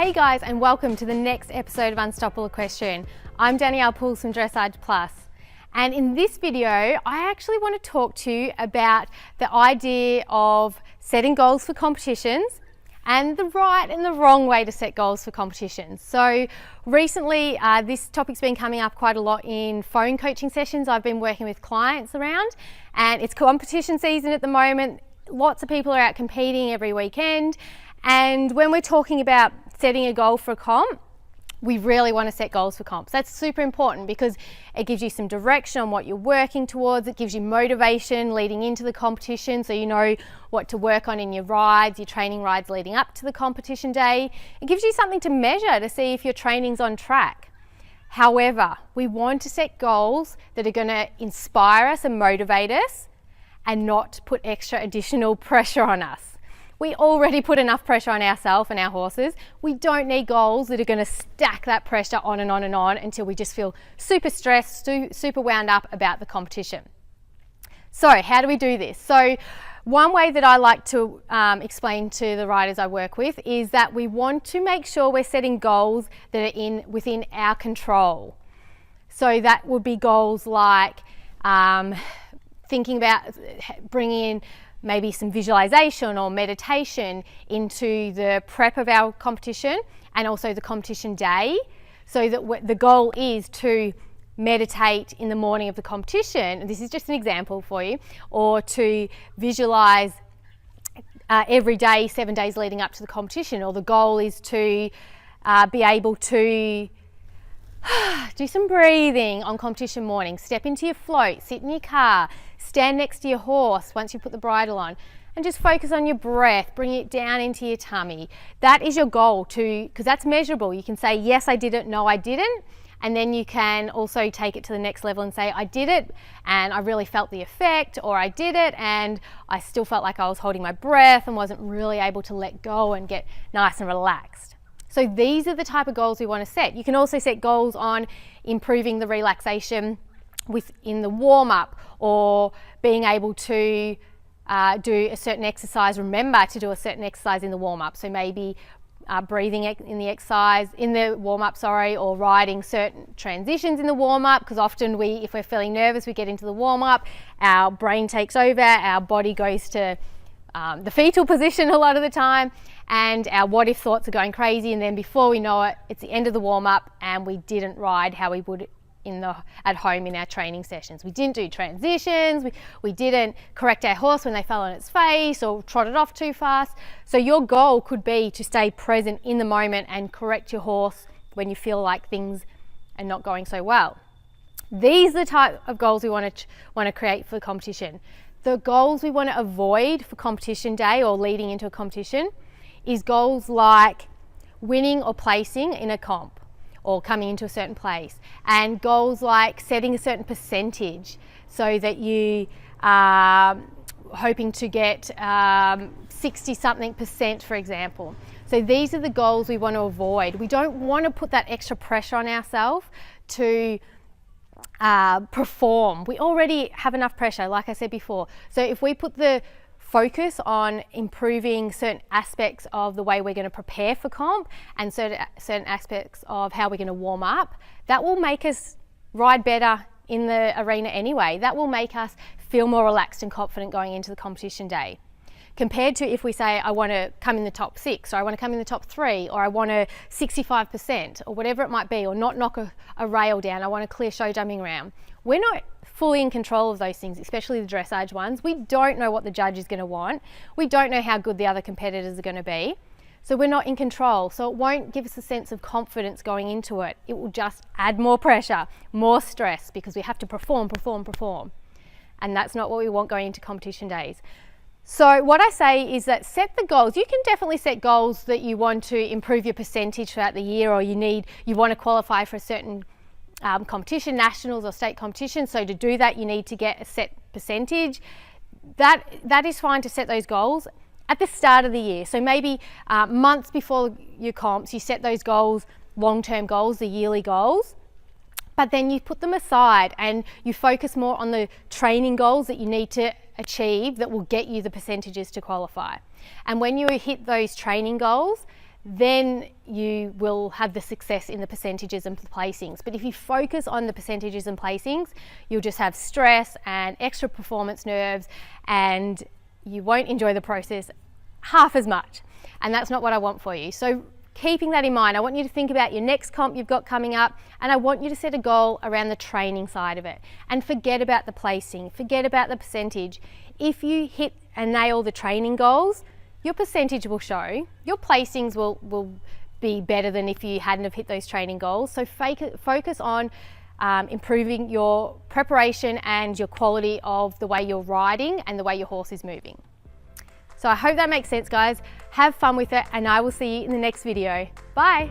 Hey guys, and welcome to the next episode of Unstoppable Equestrian. I'm Danielle Pooles from Dressage Plus. And in this video, I actually want to talk to you about the idea of setting goals for competitions and the right and the wrong way to set goals for competitions. So recently, this topic's been coming up quite a lot in phone coaching sessions I've been working with clients around, and it's competition season at the moment. Lots of people are out competing every weekend, and when we're talking about setting a goal for a comp, we really want to set goals for comps. That's super important because it gives you some direction on what you're working towards. It gives you motivation leading into the competition, so you know what to work on in your rides, your training rides leading up to the competition day. It gives you something to measure to see if your training's on track. However, we want to set goals that are going to inspire us and motivate us and not put extra additional pressure on us. We already put enough pressure on ourselves and our horses. We don't need goals that are going to stack that pressure on and on and on until we just feel super stressed, super wound up about the competition. So how do we do this? So one way that I like to explain to the riders I work with is that we want to make sure we're setting goals that are within our control. So that would be goals like thinking about bringing in maybe some visualization or meditation into the prep of our competition and also the competition day, so that the goal is to meditate in the morning of the competition. This is just an example for you, or to visualize every day, 7 days leading up to the competition, or the goal is to be able to do some breathing on competition morning, step into your float, sit in your car, stand next to your horse once you put the bridle on, and just focus on your breath, bring it down into your tummy. That is your goal, because that's measurable. You can say, yes, I did it, no, I didn't. And then you can also take it to the next level and say, I did it and I really felt the effect, or I did it and I still felt like I was holding my breath and wasn't really able to let go and get nice and relaxed. So these are the type of goals we want to set. You can also set goals on improving the relaxation within the warm-up, or being able to do a certain exercise. Remember to do a certain exercise in the warm-up. So maybe breathing in the warm-up, or riding certain transitions in the warm-up, because often if we're feeling nervous, we get into the warm-up, our brain takes over, our body goes to the fetal position a lot of the time, and our what if thoughts are going crazy, and then before we know it, it's the end of the warm-up and we didn't ride how we would at home in our training sessions. We didn't do transitions, we didn't correct our horse when they fell on its face or trotted off too fast. So your goal could be to stay present in the moment and correct your horse when you feel like things are not going so well. These are the type of goals we want to create for the competition. The goals we want to avoid for competition day or leading into a competition is goals like winning or placing in a comp, or coming into a certain place, and goals like setting a certain percentage so that you are hoping to get 60-something%, for example. So these are the goals we want to avoid. We don't want to put that extra pressure on ourselves to perform. We already have enough pressure, like I said before. So if we put the focus on improving certain aspects of the way we're going to prepare for comp and certain aspects of how we're going to warm up, that will make us ride better in the arena anyway. That will make us feel more relaxed and confident going into the competition day, compared to if we say, I want to come in the top 6, or I want to come in the top 3, or I want a 65%, or whatever it might be, or not knock a rail down, I want a clear show jumping round. We're not fully in control of those things, especially the dressage ones. We don't know what the judge is going to want. We don't know how good the other competitors are going to be. So we're not in control. So it won't give us a sense of confidence going into it. It will just add more pressure, more stress, because we have to perform. And that's not what we want going into competition days. So what I say is that set the goals. You can definitely set goals that you want to improve your percentage throughout the year, or you want to qualify for a certain competition, nationals or state competition. So to do that, you need to get a set percentage. That is fine to set those goals at the start of the year. So maybe months before your comps, you set those goals, long-term goals, the yearly goals. But then you put them aside and you focus more on the training goals that you need to achieve that will get you the percentages to qualify. And when you hit those training goals, then you will have the success in the percentages and placings. But if you focus on the percentages and placings, you'll just have stress and extra performance nerves, and you won't enjoy the process half as much. And that's not what I want for you. So keeping that in mind, I want you to think about your next comp you've got coming up, and I want you to set a goal around the training side of it, and forget about the placing, forget about the percentage. If you hit and nail the training goals, your percentage will show, your placings will be better than if you hadn't have hit those training goals. So focus on improving your preparation and your quality of the way you're riding and the way your horse is moving. So I hope that makes sense, guys. Have fun with it, and I will see you in the next video. Bye.